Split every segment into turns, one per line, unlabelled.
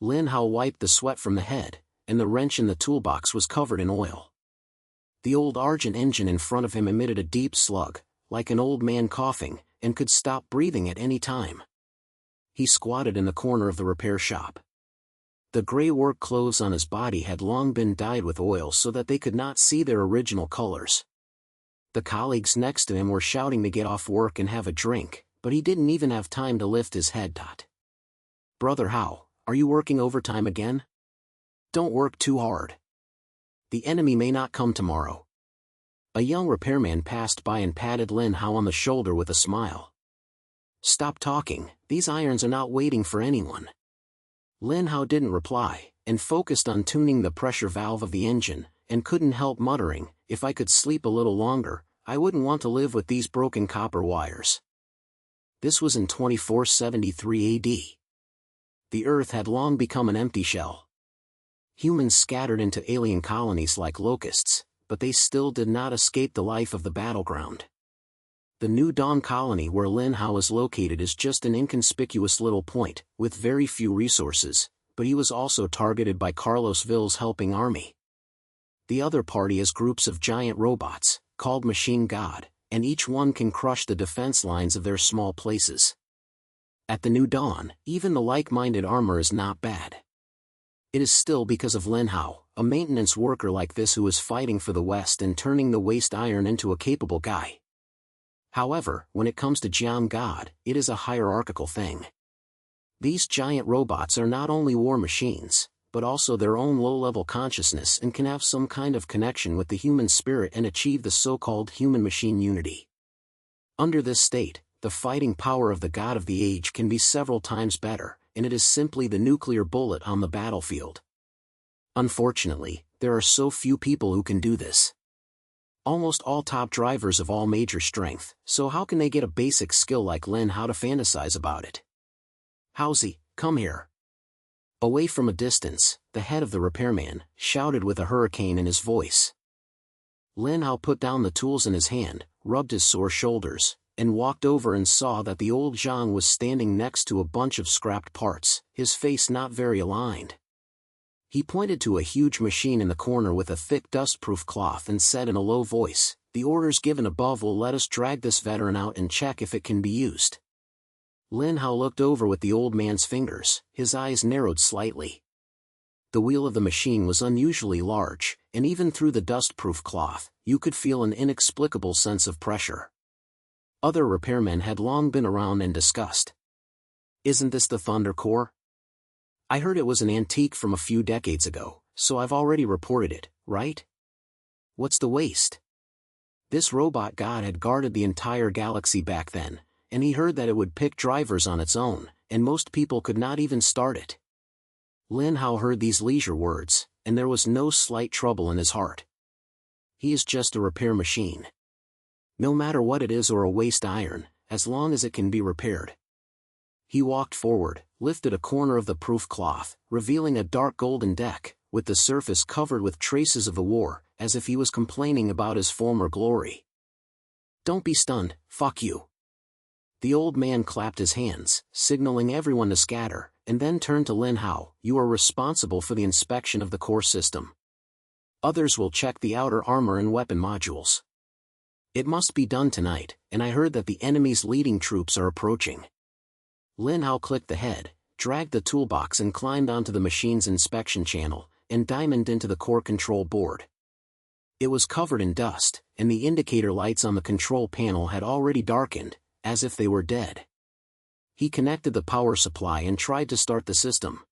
Lin Hao wiped the sweat from the head, and the wrench in the toolbox was covered in oil. The old Argent engine in front of him emitted a deep slug, like an old man coughing, and could stop breathing at any time. He squatted in the corner of the repair shop. The gray work clothes on his body had long been dyed with oil so that they could not see their original colors. The colleagues next to him were shouting to get off work and have a drink, but he didn't even have time to lift his head. "Brother Hao, are you working overtime again? Don't work too hard. The enemy may not come tomorrow." A young repairman passed by and patted Lin Hao on the shoulder with a smile. "Stop talking, these irons are not waiting for anyone." Lin Hao didn't reply, and focused on tuning the pressure valve of the engine, and couldn't help muttering, "If I could sleep a little longer, I wouldn't want to live with these broken copper wires." This was in 2473 AD. The Earth had long become an empty shell. Humans scattered into alien colonies like locusts, but they still did not escape the life of the battleground. The New Dawn colony where Lin Hao is located is just an inconspicuous little point, with very few resources, but he was also targeted by Carlos Ville's helping army. The other party is groups of giant robots, called Machine God, and each one can crush the defense lines of their small places. At the New Dawn, even the like-minded armor is not bad. It is still because of Lin Hao, a maintenance worker like this who is fighting for the West and turning the waste iron into a capable guy. However, when it comes to Jiang God, it is a hierarchical thing. These giant robots are not only war machines, but also their own low-level consciousness and can have some kind of connection with the human spirit and achieve the so-called human-machine unity. Under this state, the fighting power of the God of the Age can be several times better, and it is simply the nuclear bullet on the battlefield. Unfortunately, there are so few people who can do this. Almost all top drivers of all major strength, so how can they get a basic skill like Lin Hao to fantasize about it? "Howsy, come here." Away from a distance, the head of the repairman shouted with a hurricane in his voice. Lin Hao put down the tools in his hand, rubbed his sore shoulders, and walked over and saw that the old Zhang was standing next to a bunch of scrapped parts, his face not very aligned. He pointed to a huge machine in the corner with a thick dust-proof cloth and said in a low voice, "The orders given above will let us drag this veteran out and check if it can be used." Lin Hao looked over with the old man's fingers, his eyes narrowed slightly. The wheel of the machine was unusually large, and even through the dust-proof cloth, you could feel an inexplicable sense of pressure. Other repairmen had long been around and discussed. "Isn't this the Thunder Core? I heard it was an antique from a few decades ago, so I've already reported it, right? What's the waste?" This robot god had guarded the entire galaxy back then, and he heard that it would pick drivers on its own, and most people could not even start it. Lin Hao heard these leisure words, and there was no slight trouble in his heart. He is just a repair machine. No matter what it is or a waste iron, as long as it can be repaired. He walked forward, lifted a corner of the proof cloth, revealing a dark golden deck, with the surface covered with traces of the war, as if he was complaining about his former glory. "Don't be stunned, fuck you." The old man clapped his hands, signaling everyone to scatter, and then turned to Lin Hao, "You are responsible for the inspection of the core system. Others will check the outer armor and weapon modules. It must be done tonight, and I heard that the enemy's leading troops are approaching." Lin Hao clicked the head, dragged the toolbox and climbed onto the machine's inspection channel, and diamonded into the core control board. It was covered in dust, and the indicator lights on the control panel had already darkened, as if they were dead. He connected the power supply and tried to start the system.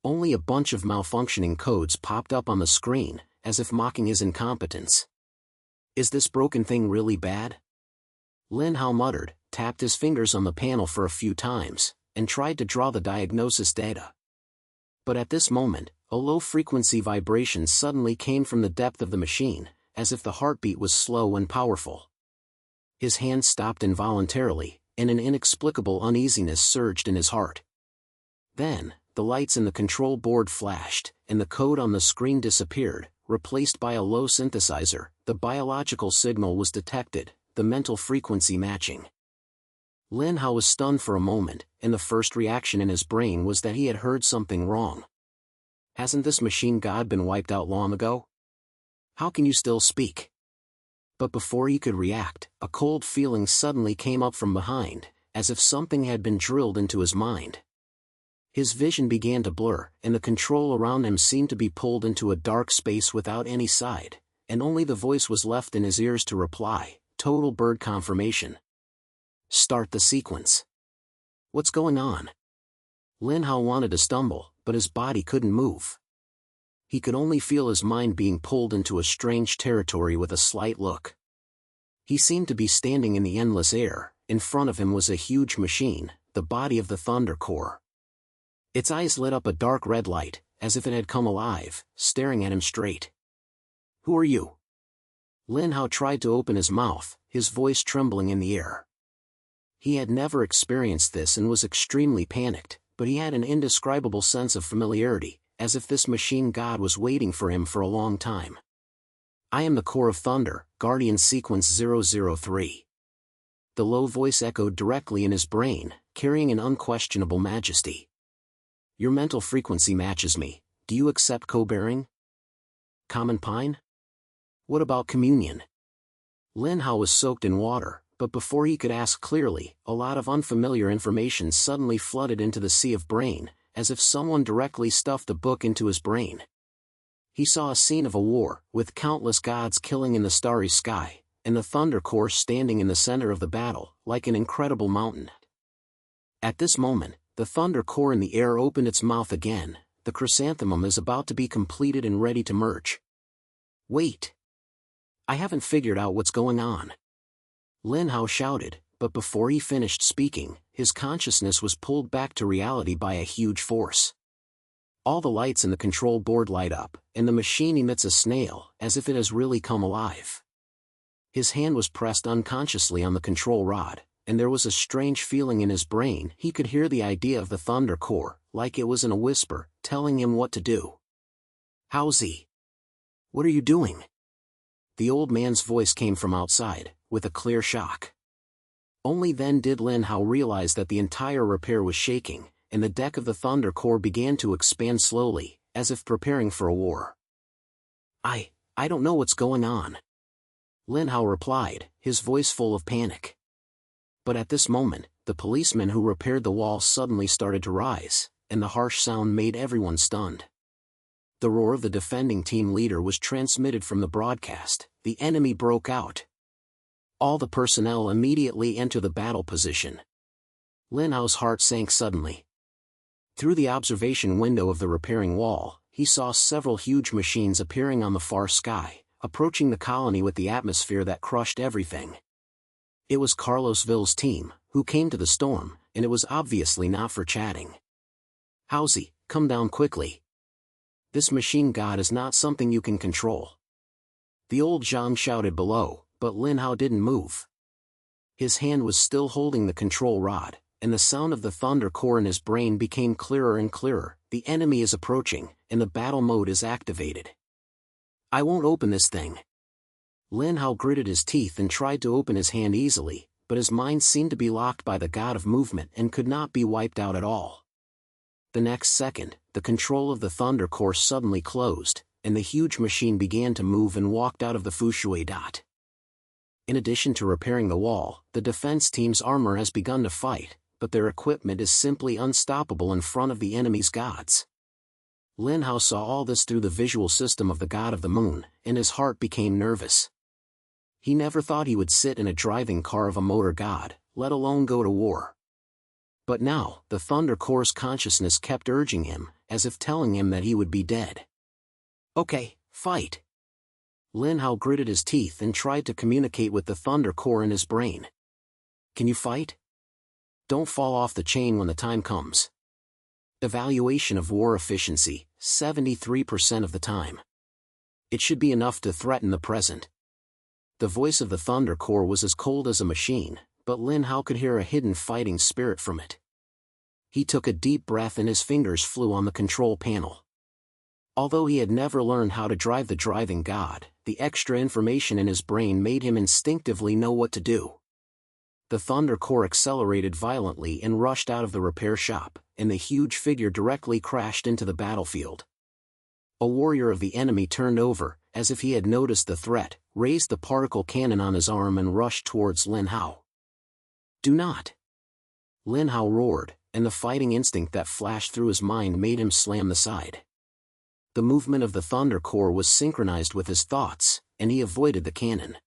Only a bunch of malfunctioning codes popped up on the screen, as if mocking his incompetence. "Is this broken thing really bad?" Lin Hao muttered, tapped his fingers on the panel for a few times, and tried to draw the diagnosis data. But at this moment, a low-frequency vibration suddenly came from the depth of the machine, as if the heartbeat was slow and powerful. His hand stopped involuntarily, and an inexplicable uneasiness surged in his heart. Then, the lights in the control board flashed, and the code on the screen disappeared, replaced by a low synthesizer. The biological signal was detected, the mental frequency matching. Lin Hao was stunned for a moment, and the first reaction in his brain was that he had heard something wrong. Hasn't this machine god been wiped out long ago? How can you still speak? But before he could react, a cold feeling suddenly came up from behind, as if something had been drilled into his mind. His vision began to blur, and the control around him seemed to be pulled into a dark space without any side, and only the voice was left in his ears to reply, total bird confirmation. Start the sequence. What's going on? Lin Hao wanted to stumble, but his body couldn't move. He could only feel his mind being pulled into a strange territory with a slight look. He seemed to be standing in the endless air. In front of him was a huge machine, the body of the Thunder Core. Its eyes lit up a dark red light, as if it had come alive, staring at him straight. Who are you? Lin Hao tried to open his mouth, his voice trembling in the air. He had never experienced this and was extremely panicked, but he had an indescribable sense of familiarity, as if this machine god was waiting for him for a long time. I am the Core of Thunder, Guardian Sequence 003. The low voice echoed directly in his brain, carrying an unquestionable majesty. Your mental frequency matches me. Do you accept co-bearing? Common pine? What about communion? Lin Hao was soaked in water, but before he could ask clearly, a lot of unfamiliar information suddenly flooded into the sea of brain, as if someone directly stuffed a book into his brain. He saw a scene of a war, with countless gods killing in the starry sky, and the Thunder Core standing in the center of the battle, like an incredible mountain. At this moment, the Thunder Core in the air opened its mouth again. The chrysanthemum is about to be completed and ready to merge. Wait! I haven't figured out what's going on. Lin Hao shouted, but before he finished speaking, his consciousness was pulled back to reality by a huge force. All the lights in the control board light up, and the machine emits a snail, as if it has really come alive. His hand was pressed unconsciously on the control rod, and there was a strange feeling in his brain. He could hear the idea of the Thunder Core, like it was in a whisper, telling him what to do. Howzy? What are you doing? The old man's voice came from outside, with a clear shock. Only then did Lin Hao realize that the entire repair was shaking, and the deck of the Thunder Core began to expand slowly, as if preparing for a war. I don't know what's going on. Lin Hao replied, his voice full of panic. But at this moment, the policeman who repaired the wall suddenly started to rise, and the harsh sound made everyone stunned. The roar of the defending team leader was transmitted from the broadcast. The enemy broke out. All the personnel immediately enter the battle position. Lin Hao's heart sank suddenly. Through the observation window of the repairing wall, he saw several huge machines appearing on the far sky, approaching the colony with the atmosphere that crushed everything. It was Carlos Ville's team, who came to the storm, and it was obviously not for chatting. Howzy, come down quickly. This machine god is not something you can control. The old Zhang shouted below, but Lin Hao didn't move. His hand was still holding the control rod, and the sound of the Thunder Core in his brain became clearer and clearer. The enemy is approaching, and the battle mode is activated. I won't open this thing. Lin Hao gritted his teeth and tried to open his hand easily, but his mind seemed to be locked by the god of movement and could not be wiped out at all. The next second, the control of the Thunder Core suddenly closed, and the huge machine began to move and walked out of the Fushui dot. In addition to repairing the wall, the defense team's armor has begun to fight, but their equipment is simply unstoppable in front of the enemy's gods. Lin Hao saw all this through the visual system of the god of the moon, and his heart became nervous. He never thought he would sit in a driving car of a motor god, let alone go to war. But now, the Thunder Core's consciousness kept urging him, as if telling him that he would be dead. Okay, fight. Lin Hao gritted his teeth and tried to communicate with the Thunder Core in his brain. Can you fight? Don't fall off the chain when the time comes. Evaluation of war efficiency, 73% of the time. It should be enough to threaten the present. The voice of the Thunder Core was as cold as a machine, but Lin Hao could hear a hidden fighting spirit from it. He took a deep breath and his fingers flew on the control panel. Although he had never learned how to drive the driving god, the extra information in his brain made him instinctively know what to do. the Thunder Core accelerated violently and rushed out of the repair shop, and the huge figure directly crashed into the battlefield. A warrior of the enemy turned over, as if he had noticed the threat, raised the particle cannon on his arm and rushed towards Lin Hao. "Do not!" Lin Hao roared, and the fighting instinct that flashed through his mind made him slam the side. The movement of the Thunder Core was synchronized with his thoughts, and he avoided the cannon.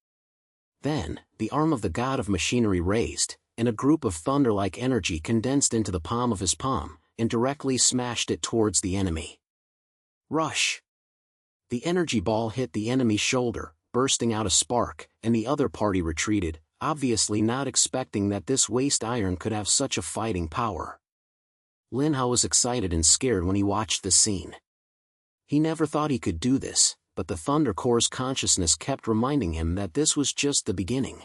Then, the arm of the god of machinery raised, and a group of thunder-like energy condensed into the palm of his palm, and directly smashed it towards the enemy. Rush! The energy ball hit the enemy's shoulder, bursting out a spark, and the other party retreated, obviously not expecting that this waste iron could have such a fighting power. Lin Hao was excited and scared when he watched this scene. He never thought he could do this, but the Thunder Core's consciousness kept reminding him that this was just the beginning.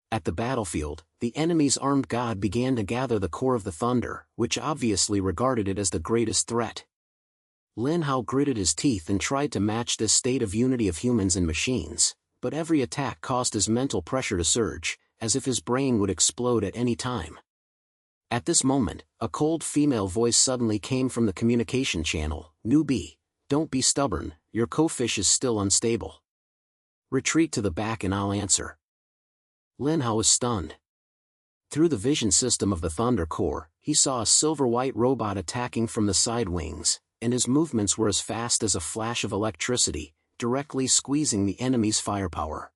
At the battlefield, the enemy's armed god began to gather the core of the thunder, which obviously regarded it as the greatest threat. Lin Hao gritted his teeth and tried to match this state of unity of humans and machines, but every attack caused his mental pressure to surge, as if his brain would explode at any time. At this moment, a cold female voice suddenly came from the communication channel. "Newbie, don't be stubborn, your co-fish is still unstable. Retreat to the back and I'll answer." Lin Hao was stunned. Through the vision system of the Thunder Core, he saw a silver-white robot attacking from the side wings, and his movements were as fast as a flash of electricity, directly squeezing the enemy's firepower.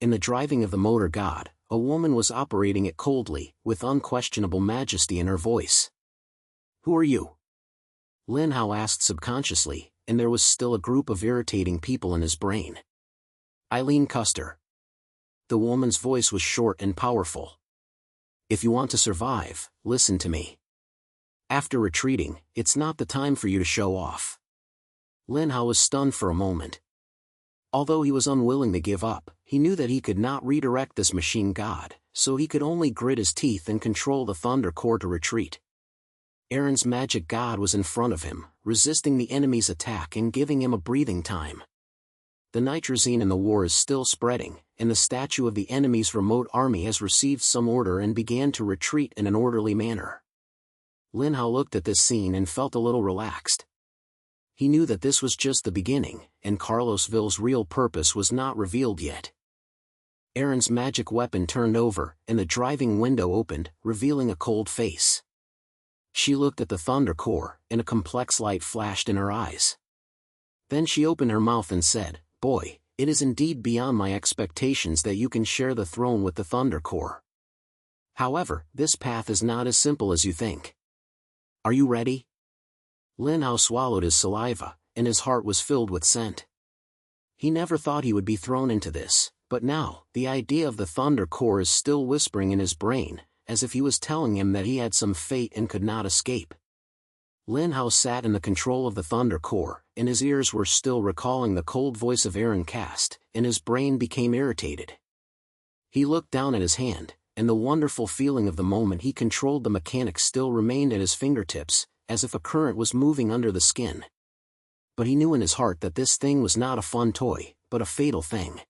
In the driving of the motor god, a woman was operating it coldly, with unquestionable majesty in her voice. "Who are you?" Lin Hao asked subconsciously, and there was still a group of irritating people in his brain. "Eileen Custer." The woman's voice was short and powerful. "If you want to survive, listen to me. After retreating, it's not the time for you to show off." Lin Hao was stunned for a moment. Although he was unwilling to give up, he knew that he could not redirect this machine god, so he could only grit his teeth and control the Thunder Core to retreat. Aaron's magic god was in front of him, resisting the enemy's attack and giving him a breathing time. The nitrazine in the war is still spreading, and the statue of the enemy's remote army has received some order and began to retreat in an orderly manner. Lin Hao looked at this scene and felt a little relaxed. He knew that this was just the beginning, and Carlosville's real purpose was not revealed yet. Aaron's magic weapon turned over, and the driving window opened, revealing a cold face. She looked at the Thunder Core, and a complex light flashed in her eyes. Then she opened her mouth and said, "Boy, it is indeed beyond my expectations that you can share the throne with the Thunder Core. However, this path is not as simple as you think. Are you ready?" Lin Hao swallowed his saliva, and his heart was filled with scent. He never thought he would be thrown into this, but now, the idea of the Thunder Core is still whispering in his brain, as if he was telling him that he had some fate and could not escape. Lin Hao sat in the control of the Thunder Core, and his ears were still recalling the cold voice of Aaron Cast, and his brain became irritated. He looked down at his hand, and the wonderful feeling of the moment he controlled the mechanics still remained at his fingertips, as if a current was moving under the skin. But he knew in his heart that this thing was not a fun toy, but a fatal thing.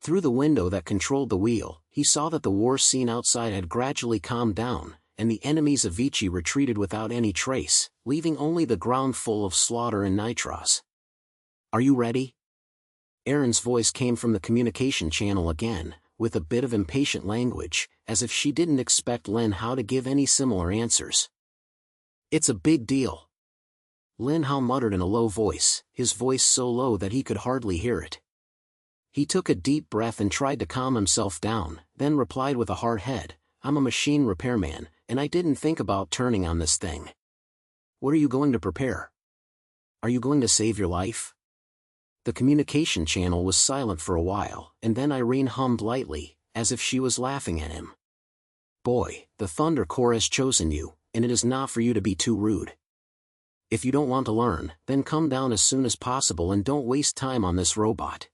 Through the window that controlled the wheel, he saw that the war scene outside had gradually calmed down, and the enemies of Vichy retreated without any trace, leaving only the ground full of slaughter and nitros. "Are you ready?" Aaron's voice came from the communication channel again, with a bit of impatient language, as if she didn't expect Lin Hao to give any similar answers. "It's a big deal." Lin Hao muttered in a low voice, his voice so low that he could hardly hear it. He took a deep breath and tried to calm himself down, then replied with a hard head, "I'm a machine repairman, and I didn't think about turning on this thing." "What are you going to prepare? Are you going to save your life?" The communication channel was silent for a while, and then Irene hummed lightly, as if she was laughing at him. "Boy, the Thunder Core has chosen you, and it is not for you to be too rude. If you don't want to learn, then come down as soon as possible and don't waste time on this robot."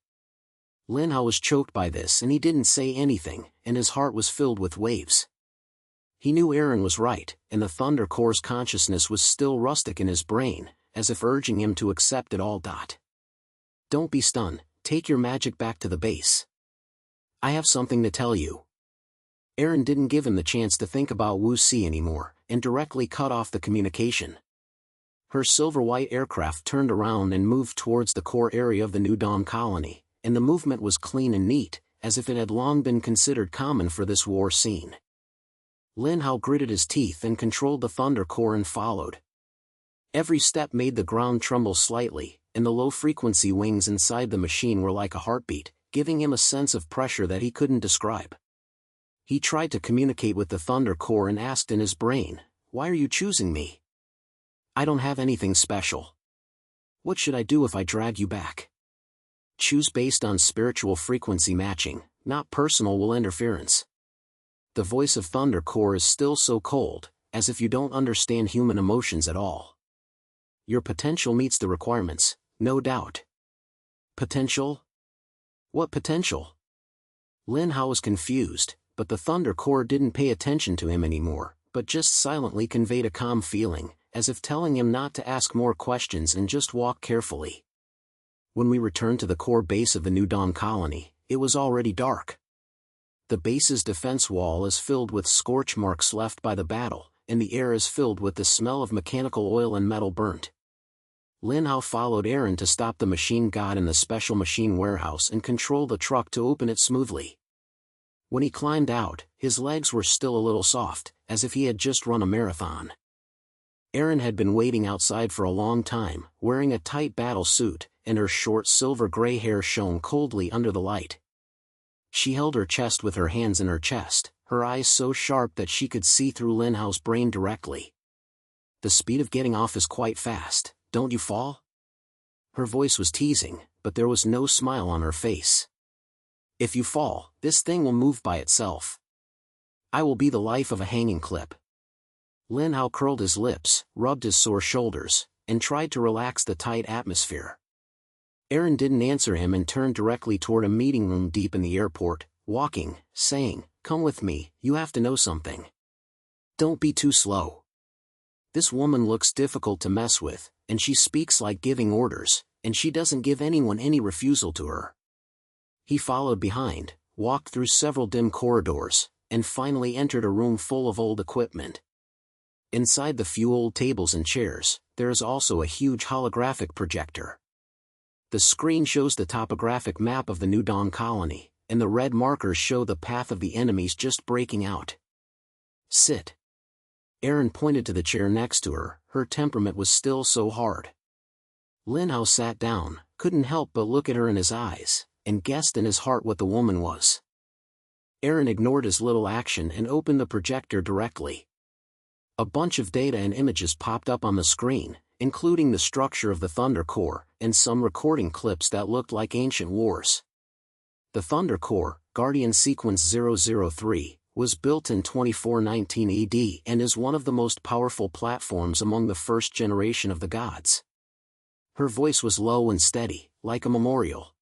Lin Hao was choked by this and he didn't say anything, and his heart was filled with waves. He knew Aaron was right, and the Thunder Core's consciousness was still rustic in his brain, as if urging him to accept it all. "Don't be stunned, take your magic back to the base. I have something to tell you." Aaron didn't give him the chance to think about Wu Si anymore, and directly cut off the communication. Her silver-white aircraft turned around and moved towards the core area of the New Dawn colony, and the movement was clean and neat, as if it had long been considered common for this war scene. Lin Hao gritted his teeth and controlled the Thunder Core and followed. Every step made the ground tremble slightly, and the low-frequency wings inside the machine were like a heartbeat, giving him a sense of pressure that he couldn't describe. He tried to communicate with the Thunder Core and asked in his brain, "Why are you choosing me? I don't have anything special. What should I do if I drag you back? Choose based on spiritual frequency matching, not personal will interference." The voice of Thunder Core is still so cold, as if you don't understand human emotions at all. Your potential meets the requirements, no doubt. Potential? What potential? Lin Hao was confused, but the Thunder Core didn't pay attention to him anymore, but just silently conveyed a calm feeling, as if telling him not to ask more questions and just walk carefully. When we returned to the core base of the New Dawn colony, it was already dark. The base's defense wall is filled with scorch marks left by the battle, and the air is filled with the smell of mechanical oil and metal burnt. Lin Hao followed Aaron to stop the machine god in the special machine warehouse and control the truck to open it smoothly. When he climbed out, his legs were still a little soft, as if he had just run a marathon. Aaron had been waiting outside for a long time, wearing a tight battle suit, and her short silver-gray hair shone coldly under the light. She held her chest with her hands in her chest, her eyes so sharp that she could see through Lin Hao's brain directly. "The speed of getting off is quite fast, don't you fall?" Her voice was teasing, but there was no smile on her face. "If you fall, this thing will move by itself. I will be the life of a hanging clip." Lin Hao curled his lips, rubbed his sore shoulders, and tried to relax the tight atmosphere. Aaron didn't answer him and turned directly toward a meeting room deep in the airport, walking, saying, "Come with me, you have to know something. Don't be too slow. This woman looks difficult to mess with, and she speaks like giving orders, and she doesn't give anyone any refusal to her." He followed behind, walked through several dim corridors, and finally entered a room full of old equipment. Inside the few old tables and chairs, there is also a huge holographic projector. The screen shows the topographic map of the New Dawn colony, and the red markers show the path of the enemies just breaking out. "Sit." Aaron pointed to the chair next to her, her temperament was still so hard. Lin Hao sat down, couldn't help but look at her in his eyes, and guessed in his heart what the woman was. Aaron ignored his little action and opened the projector directly. A bunch of data and images popped up on the screen, including the structure of the Thunder Core, and some recording clips that looked like ancient wars. The Thunder Core, Guardian Sequence 003, was built in 2419 AD and is one of the most powerful platforms among the first generation of the gods. Her voice was low and steady, like a memorial.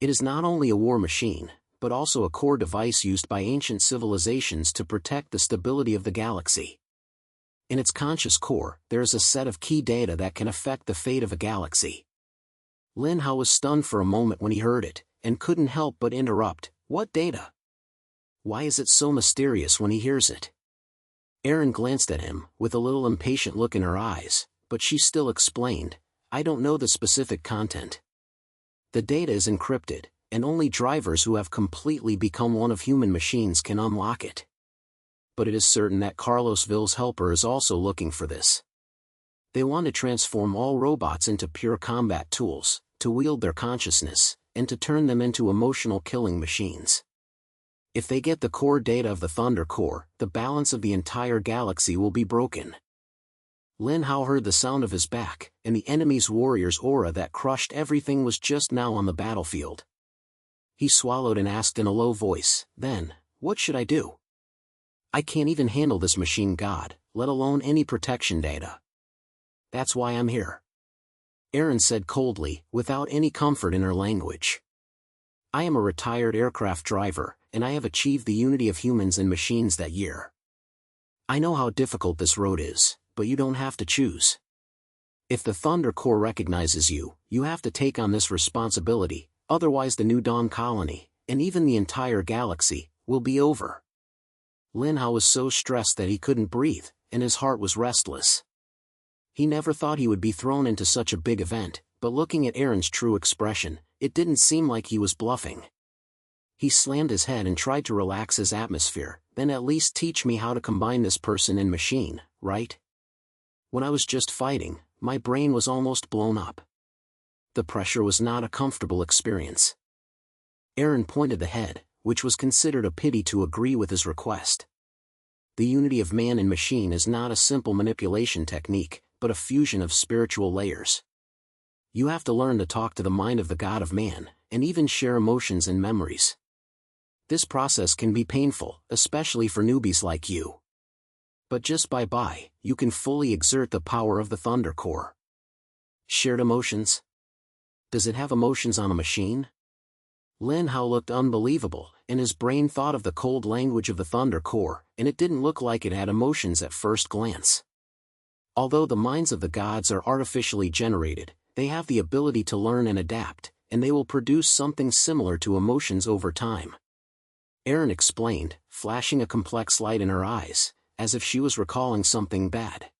It is not only a war machine, but also a core device used by ancient civilizations to protect the stability of the galaxy. In its conscious core, there is a set of key data that can affect the fate of a galaxy. Lin Hao was stunned for a moment when he heard it, and couldn't help but interrupt, "What data? Why is it so mysterious when he hears it?" Aaron glanced at him, with a little impatient look in her eyes, but she still explained, "I don't know the specific content. The data is encrypted, and only drivers who have completely become one of human machines can unlock it. But it is certain that Carlos Ville's helper is also looking for this. They want to transform all robots into pure combat tools, to wield their consciousness, and to turn them into emotional killing machines. If they get the core data of the Thunder Core, the balance of the entire galaxy will be broken." Lin Hao heard the sound of his back, and the enemy's warrior's aura that crushed everything was just now on the battlefield. He swallowed and asked in a low voice, "Then, what should I do? I can't even handle this machine god, let alone any protection data. That's why I'm here." Aaron said coldly, without any comfort in her language. "I am a retired aircraft driver, and I have achieved the unity of humans and machines that year. I know how difficult this road is, but you don't have to choose. If the Thunder Core recognizes you, you have to take on this responsibility, otherwise the New Dawn colony, and even the entire galaxy, will be over. Lin Hao was so stressed that he couldn't breathe, and his heart was restless. He never thought he would be thrown into such a big event, but looking at Aaron's true expression, it didn't seem like he was bluffing. He slammed his head and tried to relax his atmosphere. Then at least teach me how to combine this person and machine, right? When I was just fighting, my brain was almost blown up. The pressure was not a comfortable experience. Aaron pointed the head, which was considered a pity, to agree with his request. The unity of man and machine is not a simple manipulation technique, but a fusion of spiritual layers. You have to learn to talk to the mind of the God of man, and even share emotions and memories. This process can be painful, especially for newbies like you. But just by, you can fully exert the power of the Thunder Core. Shared emotions? Does it have emotions on a machine? Lin Hao looked unbelievable, and his brain thought of the cold language of the Thunder Core, and it didn't look like it had emotions at first glance. Although the minds of the gods are artificially generated, they have the ability to learn and adapt, and they will produce something similar to emotions over time. Aaron explained, flashing a complex light in her eyes, as if she was recalling something bad.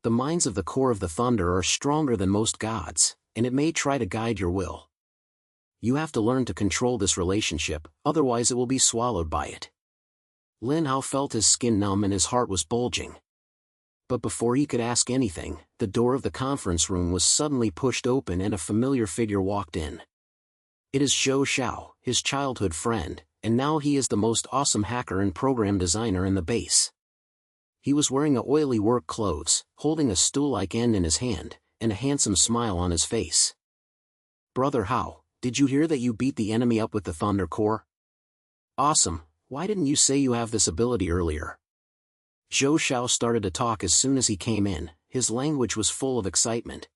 The minds of the core of the thunder are stronger than most gods, and it may try to guide your will. You have to learn to control this relationship, otherwise it will be swallowed by it. Lin Hao felt his skin numb and his heart was bulging. But before he could ask anything, the door of the conference room was suddenly pushed open and a familiar figure walked in. It is Zhou Xiao, his childhood friend, and now he is the most awesome hacker and program designer in the base. He was wearing oily work clothes, holding a stool-like end in his hand, and a handsome smile on his face. "Brother Hao, did you hear that you beat the enemy up with the Thunder Core? Awesome, why didn't you say you have this ability earlier?" Zhou Xiao started to talk as soon as he came in, his language was full of excitement.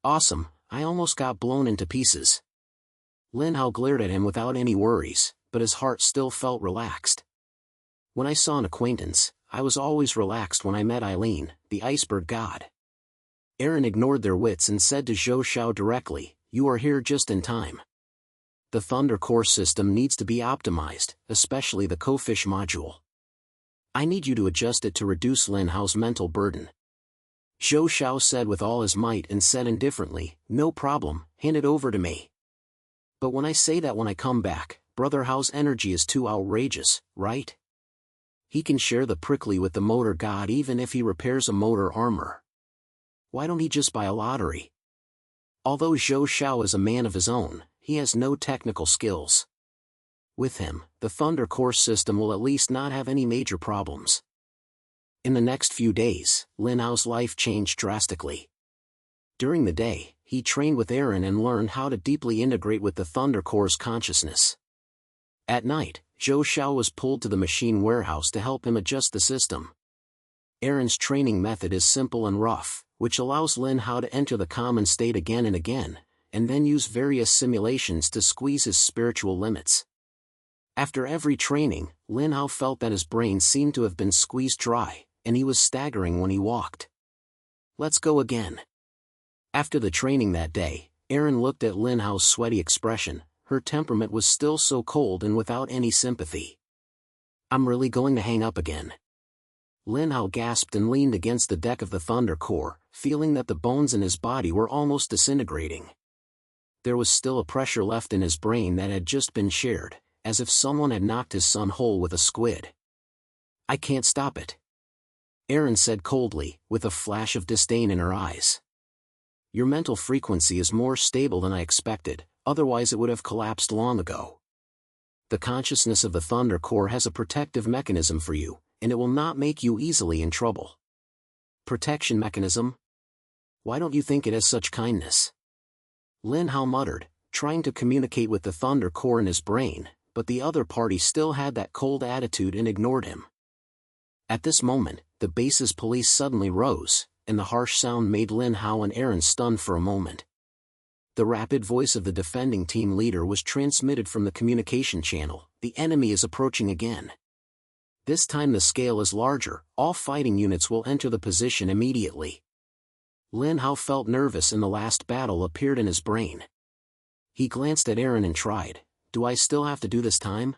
"Awesome, I almost got blown into pieces." Lin Hao glared at him without any worries, but his heart still felt relaxed. "When I saw an acquaintance, I was always relaxed when I met Eileen, the iceberg god." Aaron ignored their wits and said to Zhou Xiao directly, "You are here just in time. The Thunder Core system needs to be optimized, especially the co-fish module. I need you to adjust it to reduce Lin Hao's mental burden." Zhou Xiao said with all his might and said indifferently, "No problem, hand it over to me." "But when I say that when I come back, Brother Hao's energy is too outrageous, right? He can share the prickly with the motor god even if he repairs a motor armor. Why don't he just buy a lottery?" Although Zhou Xiao is a man of his own, he has no technical skills. With him, the Thunder Core system will at least not have any major problems. In the next few days, Lin Hao's life changed drastically. During the day, he trained with Aaron and learned how to deeply integrate with the Thunder Core's consciousness. At night, Zhou Xiao was pulled to the machine warehouse to help him adjust the system. Aaron's training method is simple and rough, which allows Lin Hao to enter the common state again and again, and then use various simulations to squeeze his spiritual limits. After every training, Lin Hao felt that his brain seemed to have been squeezed dry, and he was staggering when he walked. "Let's go again." After the training that day, Aaron looked at Lin Hao's sweaty expression. Her temperament was still so cold and without any sympathy. "I'm really going to hang up again." Lin Hao gasped and leaned against the deck of the Thunder Core, feeling that the bones in his body were almost disintegrating. There was still a pressure left in his brain that had just been shared, as if someone had knocked his son whole with a squid. "I can't stop it," Aaron said coldly, with a flash of disdain in her eyes. "Your mental frequency is more stable than I expected, otherwise it would have collapsed long ago. The consciousness of the Thunder Core has a protective mechanism for you, and it will not make you easily in trouble." "Protection mechanism? Why don't you think it has such kindness?" Lin Hao muttered, trying to communicate with the Thunder Core in his brain, but the other party still had that cold attitude and ignored him. At this moment, the base's police suddenly rose, and the harsh sound made Lin Hao and Aaron stunned for a moment. The rapid voice of the defending team leader was transmitted from the communication channel. "The enemy is approaching again. This time the scale is larger, all fighting units will enter the position immediately." Lin Hao felt nervous and the last battle appeared in his brain. He glanced at Aaron and tried, "Do I still have to do this time?"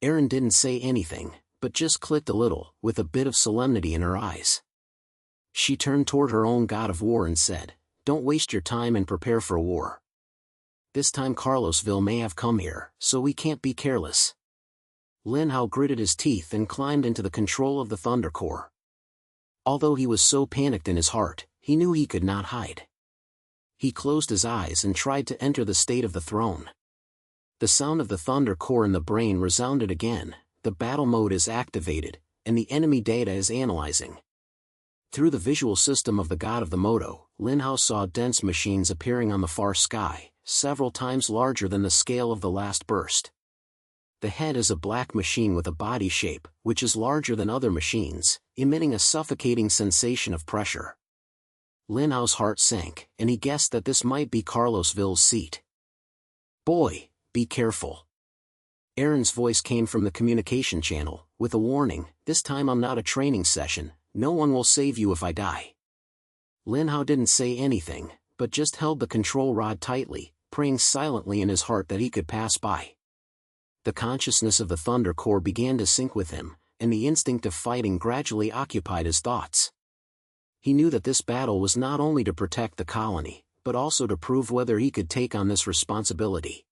Aaron didn't say anything, but just clicked a little, with a bit of solemnity in her eyes. She turned toward her own god of war and said, "Don't waste your time and prepare for war. This time Carlosville may have come here, so we can't be careless." Lin Hao gritted his teeth and climbed into the control of the Thunder Core. Although he was so panicked in his heart, he knew he could not hide. He closed his eyes and tried to enter the state of the throne. The sound of the Thunder Core in the brain resounded again, the battle mode is activated, and the enemy data is analyzing. Through the visual system of the god of the Moto, Lin Hao saw dense machines appearing on the far sky, several times larger than the scale of the last burst. The head is a black machine with a body shape, which is larger than other machines, emitting a suffocating sensation of pressure. Lin Hao's heart sank, and he guessed that this might be Carlosville's seat. "Boy, be careful." Aaron's voice came from the communication channel, with a warning, "This time I'm not a training session, no one will save you if I die." Lin Hao didn't say anything, but just held the control rod tightly, praying silently in his heart that he could pass by. The consciousness of the Thunder Core began to sync with him, and the instinct of fighting gradually occupied his thoughts. He knew that this battle was not only to protect the colony, but also to prove whether he could take on this responsibility.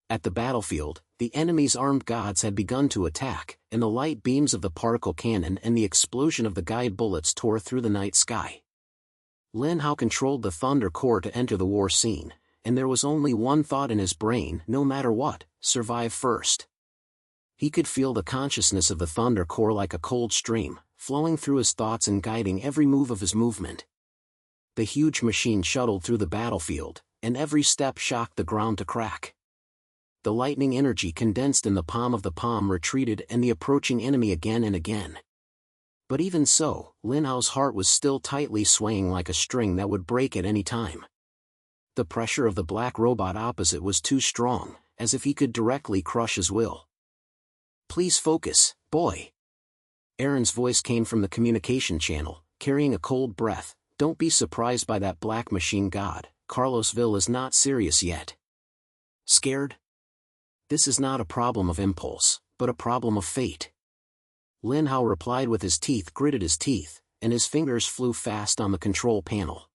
At the battlefield, the enemy's armed gods had begun to attack, and the light beams of the particle cannon and the explosion of the guide bullets tore through the night sky. Lin Hao controlled the Thunder Core to enter the war scene, and there was only one thought in his brain: no matter what, survive first. He could feel the consciousness of the Thunder Core like a cold stream, flowing through his thoughts and guiding every move of his movement. The huge machine shuttled through the battlefield, and every step shocked the ground to crack. The lightning energy condensed in the palm of the palm retreated and the approaching enemy again and again. But even so, Lin Hao's heart was still tightly swaying like a string that would break at any time. The pressure of the black robot opposite was too strong, as if he could directly crush his will. "Please focus, boy." Aaron's voice came from the communication channel, carrying a cold breath. "Don't be surprised by that black machine god, Carlosville is not serious yet." "Scared?" "This is not a problem of impulse, but a problem of fate." Lin Hao replied with his teeth gritted his teeth, and his fingers flew fast on the control panel.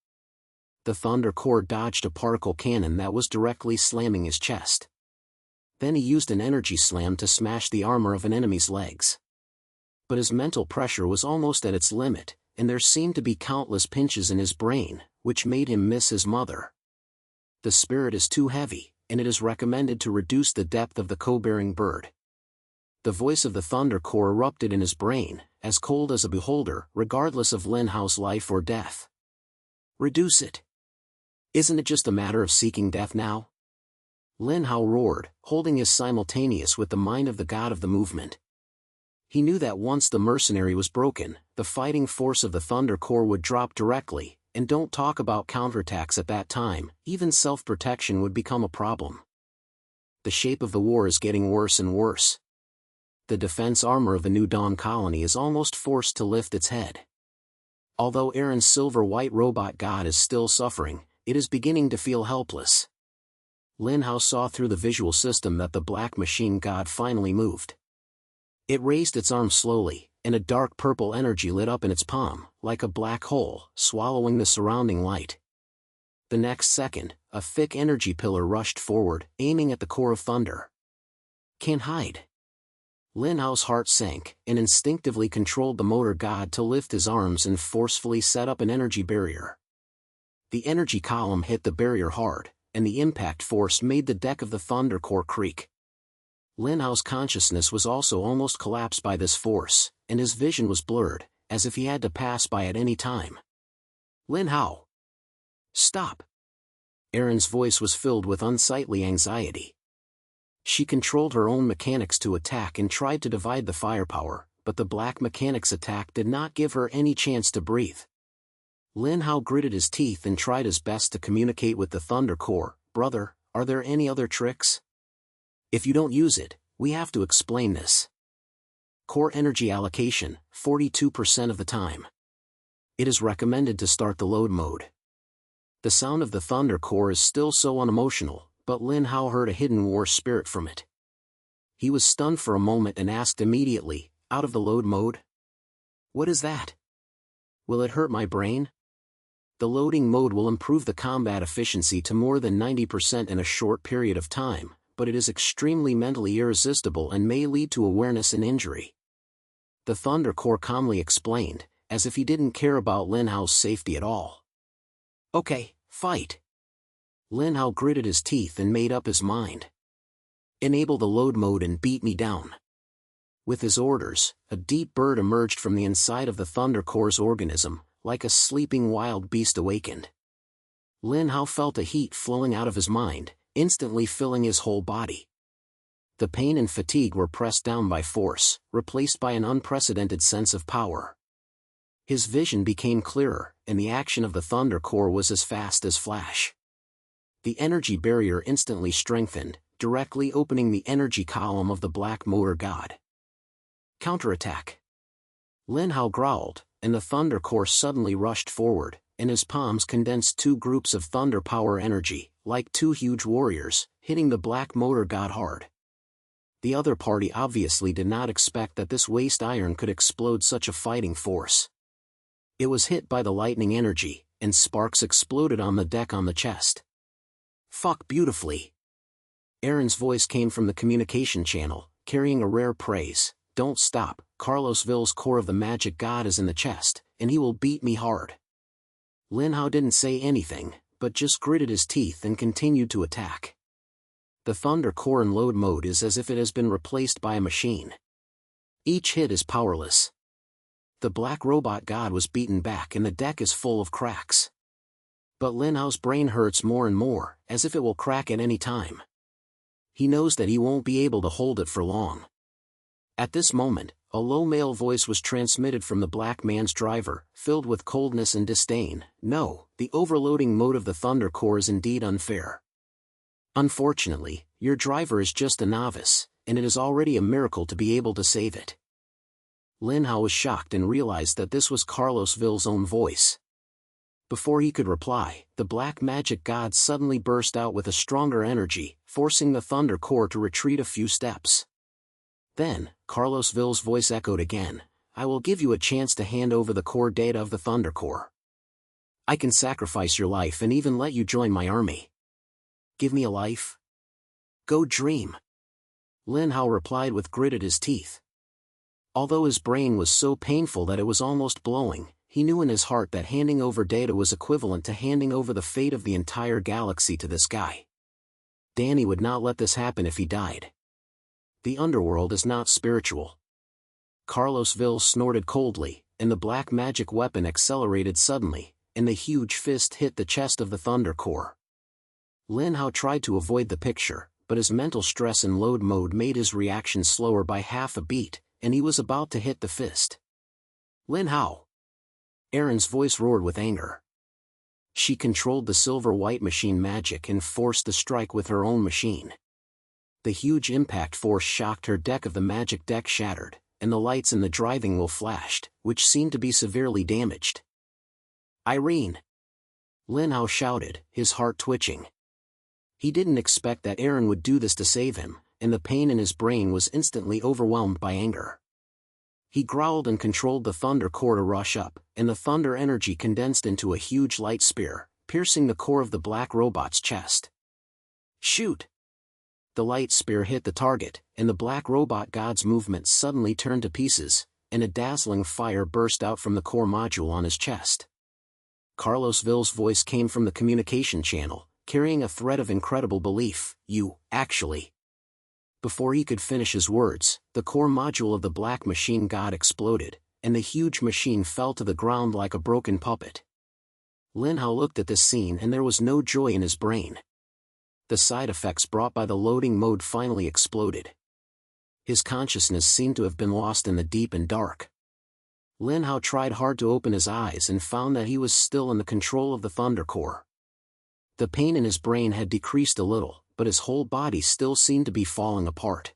The Thunder Core dodged a particle cannon that was directly slamming his chest. Then he used an energy slam to smash the armor of an enemy's legs. But his mental pressure was almost at its limit, and there seemed to be countless pinches in his brain, which made him miss his mother. The spirit is too heavy, and it is recommended to reduce the depth of the co-bearing bird. The voice of the Thunder Core erupted in his brain, as cold as a beholder, regardless of Lin Hao's life or death. "Reduce it. Isn't it just a matter of seeking death now?" Lin Hao roared, holding his simultaneous with the mind of the god of the movement. He knew that once the mercenary was broken, the fighting force of the Thunder Core would drop directly, and don't talk about counterattacks at that time, even self-protection would become a problem. The shape of the war is getting worse and worse. The defense armor of the New Dawn colony is almost forced to lift its head. Although Aaron's silver-white robot god is still suffering, it is beginning to feel helpless. Lin Hao saw through the visual system that the black machine god finally moved. It raised its arm slowly, and a dark purple energy lit up in its palm, like a black hole, swallowing the surrounding light. The next second, a thick energy pillar rushed forward, aiming at the core of thunder. "Can't hide." Lin Hao's heart sank, and instinctively controlled the motor god to lift his arms and forcefully set up an energy barrier. The energy column hit the barrier hard, and the impact force made the deck of the Thunder Core creak. Lin Hao's consciousness was also almost collapsed by this force, and his vision was blurred, as if he had to pass by at any time. "Lin Hao! Stop!" Aaron's voice was filled with unsightly anxiety. She controlled her own mechanics to attack and tried to divide the firepower, but the black mechanic's attack did not give her any chance to breathe. Lin Hao gritted his teeth and tried his best to communicate with the Thunder Core. "Brother, are there any other tricks? If you don't use it, we have to explain this. Core energy allocation, 42% of the time. It is recommended to start the load mode." The sound of the Thunder Core is still so unemotional, but Lin Hao heard a hidden war spirit from it. He was stunned for a moment and asked immediately, Out of the load mode? What is that? Will it hurt my brain? The loading mode will improve the combat efficiency to more than 90% in a short period of time, but it is extremely mentally irresistible and may lead to awareness and injury. The Thunder Core calmly explained, as if he didn't care about Lin Hao's safety at all. Okay, fight. Lin Hao gritted his teeth and made up his mind. Enable the load mode and beat me down. With his orders, a deep bird emerged from the inside of the Thunder Core's organism, like a sleeping wild beast awakened. Lin Hao felt a heat flowing out of his mind, instantly filling his whole body. The pain and fatigue were pressed down by force, replaced by an unprecedented sense of power. His vision became clearer, and the action of the Thunder Core was as fast as flash. The energy barrier instantly strengthened, directly opening the energy column of the Black Motor God. Counterattack. Lin Hao growled, and the Thunder Core suddenly rushed forward, and his palms condensed two groups of thunder power energy, like two huge warriors, hitting the Black Motor God hard. The other party obviously did not expect that this waste iron could explode such a fighting force. It was hit by the lightning energy, and sparks exploded on the deck on the chest. Fuck beautifully. Aaron's voice came from the communication channel, carrying a rare praise. Don't stop, Carlos Ville's core of the magic god is in the chest, and he will beat me hard. Lin Hao didn't say anything, but just gritted his teeth and continued to attack. The Thunder Core in load mode is as if it has been replaced by a machine. Each hit is powerless. The Black Robot God was beaten back and the deck is full of cracks. But Lin Hao's brain hurts more and more, as if it will crack at any time. He knows that he won't be able to hold it for long. At this moment, a low male voice was transmitted from the black man's driver, filled with coldness and disdain. No, the overloading mode of the Thunder Core is indeed unfair. Unfortunately, your driver is just a novice, and it is already a miracle to be able to save it. Lin Hao was shocked and realized that this was Carlos Ville's own voice. Before he could reply, the black magic god suddenly burst out with a stronger energy, forcing the Thunder Core to retreat a few steps. Then, Carlos Ville's voice echoed again, I will give you a chance to hand over the core data of the Thunder Core. I can sacrifice your life and even let you join my army. Give me a life? Go dream. Lin Hao replied with gritted his teeth. Although his brain was so painful that it was almost blowing, he knew in his heart that handing over data was equivalent to handing over the fate of the entire galaxy to this guy. Danny would not let this happen if he died. The underworld is not spiritual. Carlos Ville snorted coldly, and the black magic weapon accelerated suddenly, and the huge fist hit the chest of the Thunder Core. Lin Hao tried to avoid the picture, but his mental stress in load mode made his reaction slower by half a beat, and he was about to hit the fist. Lin Hao! Aaron's voice roared with anger. She controlled the silver-white machine magic and forced the strike with her own machine. The huge impact force shocked her deck of the magic deck shattered, and the lights in the driving wheel flashed, which seemed to be severely damaged. Irene! Lin Hao shouted, his heart twitching. He didn't expect that Aaron would do this to save him, and the pain in his brain was instantly overwhelmed by anger. He growled and controlled the Thunder Core to rush up, and the thunder energy condensed into a huge light spear, piercing the core of the black robot's chest. Shoot! The light spear hit the target, and the black robot god's movements suddenly turned to pieces, and a dazzling fire burst out from the core module on his chest. Carlos Ville's voice came from the communication channel, carrying a thread of incredible belief. You, actually. Before he could finish his words, the core module of the black machine god exploded, and the huge machine fell to the ground like a broken puppet. Lin Hao looked at this scene and there was no joy in his brain. The side effects brought by the loading mode finally exploded. His consciousness seemed to have been lost in the deep and dark. Lin Hao tried hard to open his eyes and found that he was still in the control of the Thunder Core. The pain in his brain had decreased a little, but his whole body still seemed to be falling apart.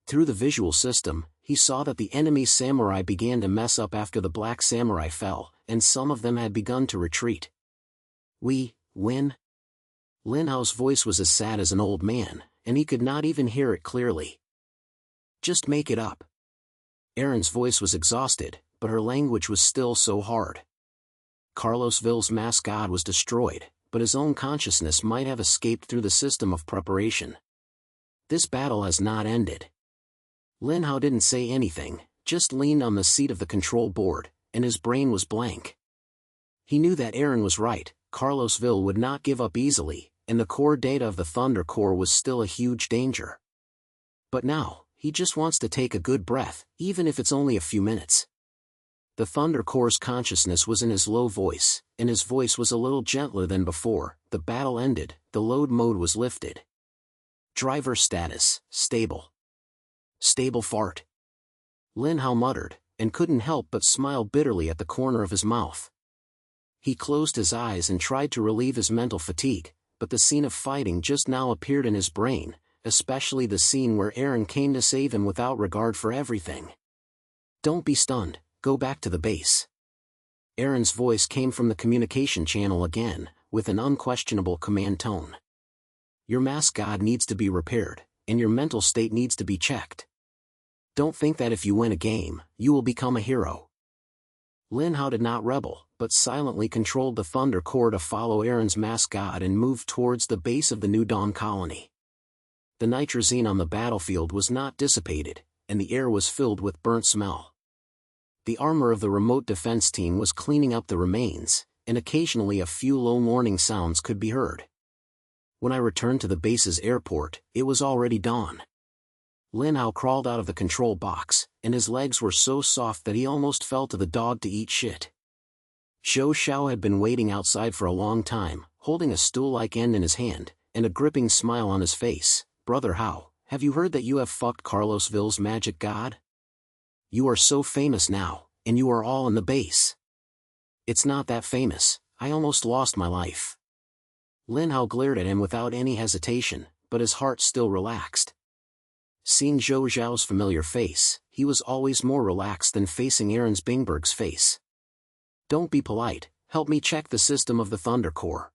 Through the visual system, he saw that the enemy samurai began to mess up after the black samurai fell, and some of them had begun to retreat. We win? Lin Hao's voice was as sad as an old man, and he could not even hear it clearly. Just make it up. Erin's voice was exhausted, but her language was still so hard. Carlosville's mass god was destroyed, but his own consciousness might have escaped through the system of preparation. This battle has not ended. Lin Hao didn't say anything, just leaned on the seat of the control board, and his brain was blank. He knew that Erin was right, Carlosville would not give up easily, and the core data of the Thunder Core was still a huge danger. But now, he just wants to take a good breath, even if it's only a few minutes. The Thunder Core's consciousness was in his low voice, and his voice was a little gentler than before. The battle ended, the load mode was lifted. Driver status, stable. Stable fart. Lin Hao muttered, and couldn't help but smile bitterly at the corner of his mouth. He closed his eyes and tried to relieve his mental fatigue, but the scene of fighting just now appeared in his brain, especially the scene where Erin came to save him without regard for everything. Don't be stunned, go back to the base. Erin's voice came from the communication channel again, with an unquestionable command tone. Your mass god needs to be repaired, and your mental state needs to be checked. Don't think that if you win a game, you will become a hero. Lin Hao did not rebel, but silently controlled the Thunder Core to follow Erin's mass god and move towards the base of the New Dawn colony. The nitrazine on the battlefield was not dissipated, and the air was filled with burnt smell. The armor of the remote defense team was cleaning up the remains, and occasionally a few low warning sounds could be heard. When I returned to the base's airport, it was already dawn. Lin Hao crawled out of the control box, and his legs were so soft that he almost fell to the dog to eat shit. Zhou Xiao had been waiting outside for a long time, holding a stool-like end in his hand, and a gripping smile on his face. Brother Hao, have you heard that you have fucked Carlosville's magic god? You are so famous now, and you are all in the base. It's not that famous, I almost lost my life. Lin Hao glared at him without any hesitation, but his heart still relaxed. Seeing Zhou Xiao's familiar face, he was always more relaxed than facing Erin's Bingberg's face. Don't be polite, help me check the system of the Thunder Core.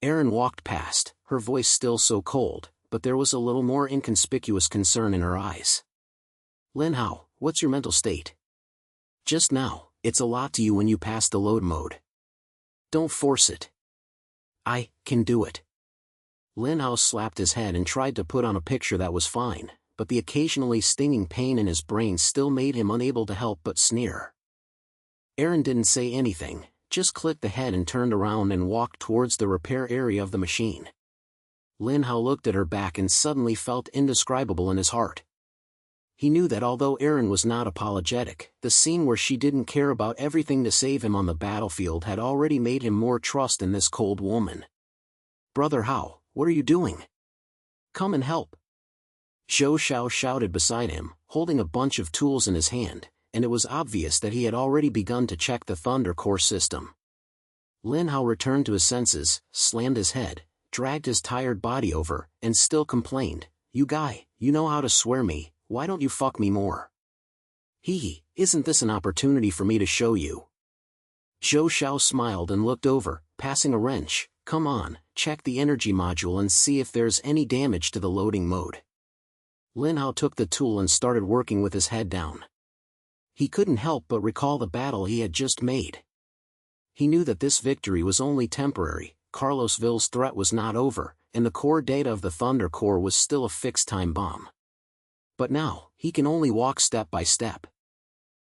Erin walked past, her voice still so cold, but there was a little more inconspicuous concern in her eyes. Lin Hao, what's your mental state? Just now, it's a lot to you when you pass the load mode. Don't force it. I can do it. Lin Hao slapped his head and tried to put on a picture that was fine, but the occasionally stinging pain in his brain still made him unable to help but sneer. Erin didn't say anything, just clicked the head and turned around and walked towards the repair area of the machine. Lin Hao looked at her back and suddenly felt indescribable in his heart. He knew that although Erin was not apologetic, the scene where she didn't care about everything to save him on the battlefield had already made him more trust in this cold woman. Brother Hao, what are you doing? Come and help. Zhou Xiao shouted beside him, holding a bunch of tools in his hand, and it was obvious that he had already begun to check the Thunder Core system. Lin Hao returned to his senses, slammed his head, dragged his tired body over, and still complained, You guy, you know how to swear me, why don't you fuck me more? Isn't this an opportunity for me to show you? Zhou Xiao smiled and looked over, passing a wrench. Come on, check the energy module and see if there's any damage to the loading mode. Lin Hao took the tool and started working with his head down. He couldn't help but recall the battle he had just made. He knew that this victory was only temporary, Carlosville's threat was not over, and the core data of the Thunder Core was still a fixed-time bomb. But now, he can only walk step by step.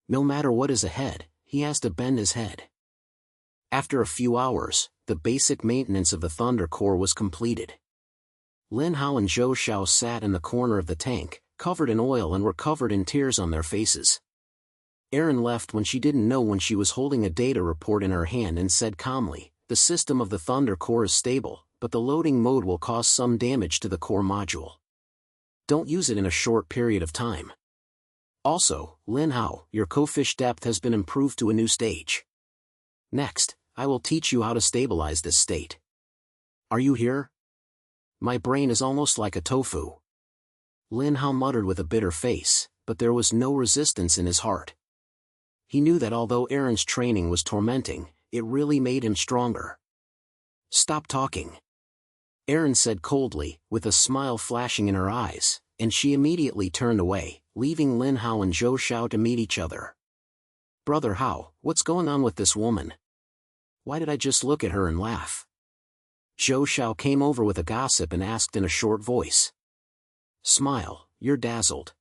No matter what is ahead, he has to bend his head. After a few hours, the basic maintenance of the Thunder Core was completed. Lin Hao and Zhou Xiao sat in the corner of the tank, covered in oil and were covered in tears on their faces. Erin left when she didn't know when she was holding a data report in her hand and said calmly, The system of the Thunder Core is stable, but the loading mode will cause some damage to the core module. Don't use it in a short period of time. Also, Lin Hao, your co-fish depth has been improved to a new stage. Next, I will teach you how to stabilize this state. Are you here? My brain is almost like a tofu. Lin Hao muttered with a bitter face, but there was no resistance in his heart. He knew that although Erin's training was tormenting, it really made him stronger. Stop talking. Erin said coldly, with a smile flashing in her eyes, and she immediately turned away, leaving Lin Hao and Zhou Xiao to meet each other. "Brother Hao, what's going on with this woman? Why did I just look at her and laugh?" Zhou Xiao came over with a gossip and asked in a short voice. "Smile, you're dazzled."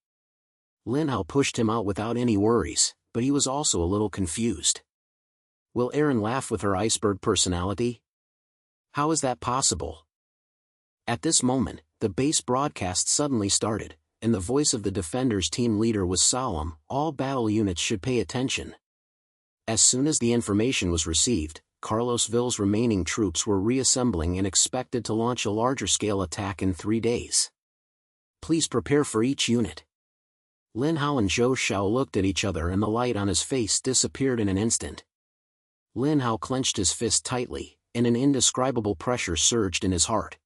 Lin Hao pushed him out without any worries, but he was also a little confused. Will Aaron laugh with her iceberg personality? How is that possible? At this moment, the base broadcast suddenly started, and the voice of the Defenders team leader was solemn. "All battle units should pay attention." As soon as the information was received, Carlosville's remaining troops were reassembling and expected to launch a larger-scale attack in 3 days. "Please prepare for each unit." Lin Hao and Zhou Xiao looked at each other and the light on his face disappeared in an instant. Lin Hao clenched his fist tightly, and an indescribable pressure surged in his heart.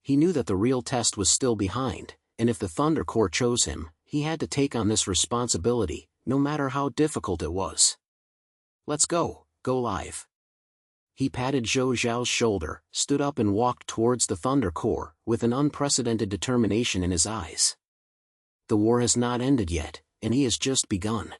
He knew that the real test was still behind, and if the Thunder Corps chose him, he had to take on this responsibility, no matter how difficult it was. "Let's go live." He patted Zhou Xiao's shoulder, stood up and walked towards the Thunder Corps, with an unprecedented determination in his eyes. The war has not ended yet, and he has just begun.